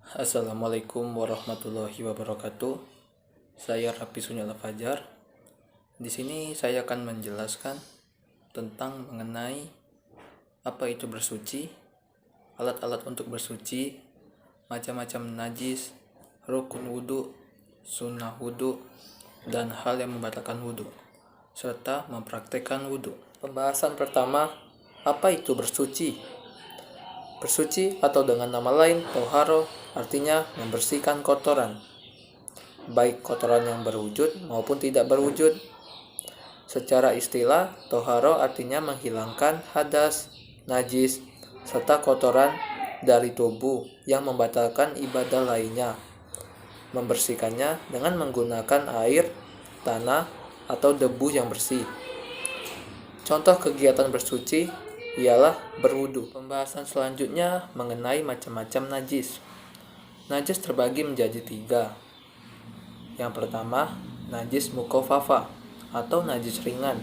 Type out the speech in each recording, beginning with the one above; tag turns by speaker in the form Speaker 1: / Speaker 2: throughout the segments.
Speaker 1: Assalamualaikum warahmatullahi wabarakatuh. Saya Rapi Sunyala Fajar. Di sini saya akan menjelaskan tentang mengenai apa itu bersuci, alat-alat untuk bersuci, macam-macam najis, rukun wudhu, sunnah wudhu, dan hal yang membatalkan wudhu, serta mempraktekkan wudhu. Pembahasan pertama, apa itu bersuci? Bersuci atau dengan nama lain toharo artinya membersihkan kotoran, baik kotoran yang berwujud maupun tidak berwujud. Secara istilah, toharo artinya menghilangkan hadas, najis, serta kotoran dari tubuh yang membatalkan ibadah lainnya. Membersihkannya dengan menggunakan air, tanah, atau debu yang bersih. Contoh kegiatan bersuci ialah berwudu. Pembahasan selanjutnya mengenai macam-macam najis. Najis terbagi menjadi 3. Yang pertama, najis mukhaffafah atau najis ringan.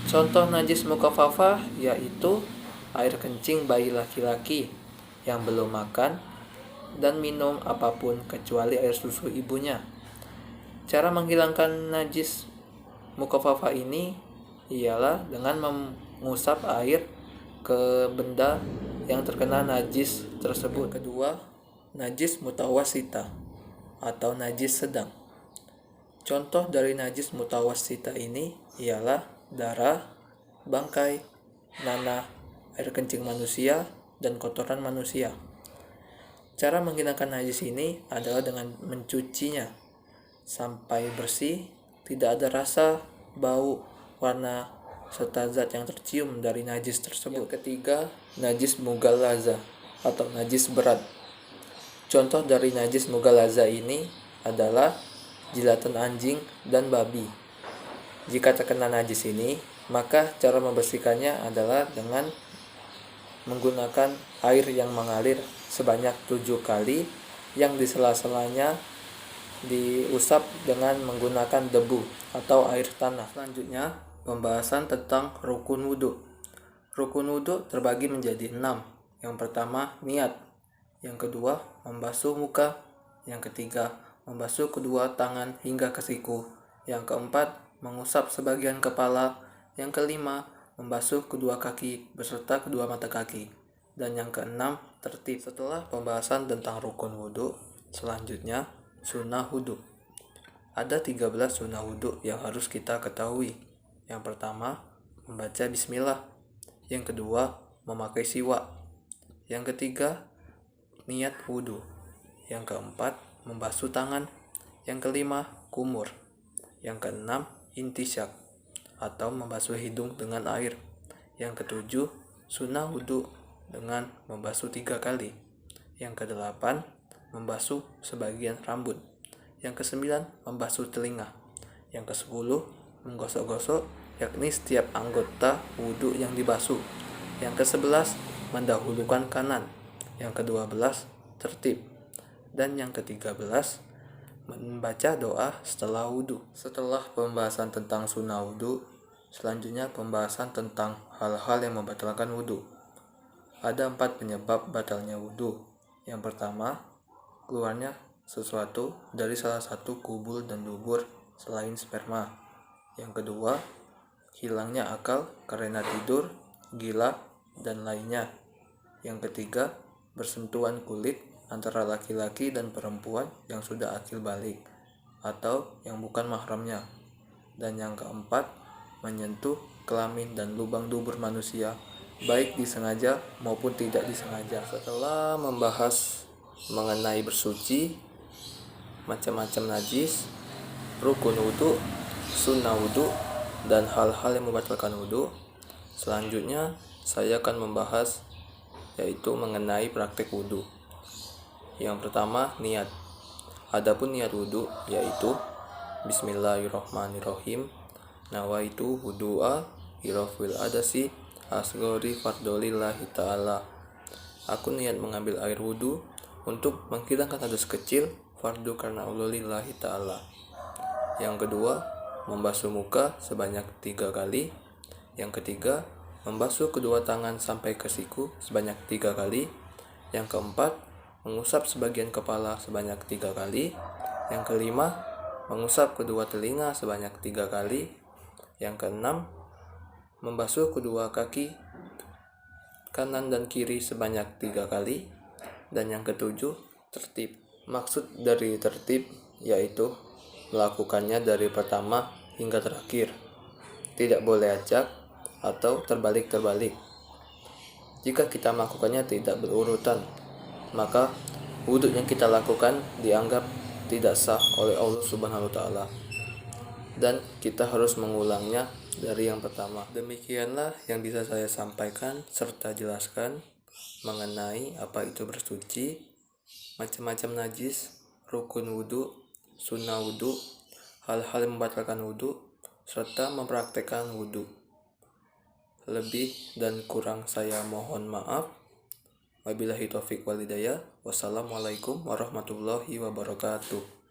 Speaker 1: Contoh najis mukhaffafah yaitu air kencing bayi laki-laki yang belum makan dan minum apapun kecuali air susu ibunya. Cara menghilangkan najis mukhaffafah ini ialah dengan mengusap air ke benda yang terkena najis tersebut. Kedua, najis mutawassita atau najis sedang. Contoh dari najis mutawassita ini ialah darah, bangkai, nanah, air kencing manusia, dan kotoran manusia. Cara menghilangkan najis ini adalah dengan mencucinya sampai bersih, tidak ada rasa, bau, warna, serta zat yang tercium dari najis tersebut. Yang ketiga, najis mughallaza atau najis berat. Contoh dari najis mughallaza ini adalah jilatan anjing dan babi. Jika terkena najis ini, maka cara membersihkannya adalah dengan menggunakan air yang mengalir sebanyak 7 kali yang di sela-selanya diusap dengan menggunakan debu atau air tanah. Selanjutnya, pembahasan tentang rukun wudhu. Rukun wudhu terbagi menjadi 6. Yang pertama, niat. Yang kedua, membasuh muka. Yang ketiga, membasuh kedua tangan hingga ke siku. Yang keempat, mengusap sebagian kepala. Yang kelima, membasuh kedua kaki beserta kedua mata kaki. Dan yang keenam, tertib. Setelah pembahasan tentang rukun wudhu, selanjutnya sunnah wudhu. Ada 13 sunnah wudhu yang harus kita ketahui. Yang pertama, membaca bismillah. Yang kedua, memakai siwak. Yang ketiga, niat wudhu. Yang keempat, membasuh tangan. Yang kelima, kumur. Yang keenam, intisyak atau membasuh hidung dengan air. Yang ketujuh, sunnah wudhu dengan membasuh 3 kali. Yang kedelapan, membasuh sebagian rambut. Yang kesembilan, membasuh telinga. Yang kesepuluh, menggosok-gosok yakni setiap anggota wudhu yang dibasuh. Yang ke-11, mendahulukan kanan. Yang ke-12, tertib. Dan yang ke-13, membaca doa setelah wudhu. Setelah pembahasan tentang sunnah wudhu, selanjutnya pembahasan tentang hal-hal yang membatalkan wudhu. Ada 4 penyebab batalnya wudhu. Yang pertama, keluarnya sesuatu dari salah satu kubul dan dubur selain sperma. Yang kedua, hilangnya akal karena tidur, gila, dan lainnya. Yang ketiga, bersentuhan kulit antara laki-laki dan perempuan yang sudah akil balik atau yang bukan mahramnya. Dan yang keempat, menyentuh kelamin dan lubang dubur manusia, baik disengaja maupun tidak disengaja. Setelah membahas mengenai bersuci, macam-macam najis, rukun wudhu, sunnah wudhu, dan hal-hal yang membatalkan wudhu, selanjutnya saya akan membahas yaitu mengenai praktek wudhu. Yang pertama, niat. Adapun niat wudhu yaitu Bismillahirrahmanirrahim. Nawaitu wudu'a irafil adasi asgori fardolillahi ta'ala. Aku niat mengambil air wudhu untuk menghilangkan hadas kecil fardu karena Allah lillahi ta'ala. Yang kedua, membasuh muka sebanyak 3 kali. Yang ketiga, membasuh kedua tangan sampai ke siku sebanyak 3 kali. Yang keempat, mengusap sebagian kepala sebanyak 3 kali. Yang kelima, mengusap kedua telinga sebanyak 3 kali. Yang keenam, membasuh kedua kaki kanan dan kiri sebanyak 3 kali. Dan yang ketujuh, tertib. Maksud dari tertib yaitu melakukannya dari pertama hingga terakhir. Tidak boleh acak atau terbalik-terbalik. Jika kita melakukannya tidak berurutan, maka wudhu yang kita lakukan dianggap tidak sah oleh Allah Subhanahu wa Ta'ala, dan kita harus mengulangnya dari yang pertama. Demikianlah yang bisa saya sampaikan serta jelaskan mengenai apa itu bersuci, macam-macam najis, rukun wudhu, sunnah wudhu, hal-hal yang membatalkan wudhu, serta mempraktekkan wudhu. Lebih dan kurang saya mohon maaf. Wabillahi taufiq wal hidayah. Wassalamualaikum warahmatullahi wabarakatuh.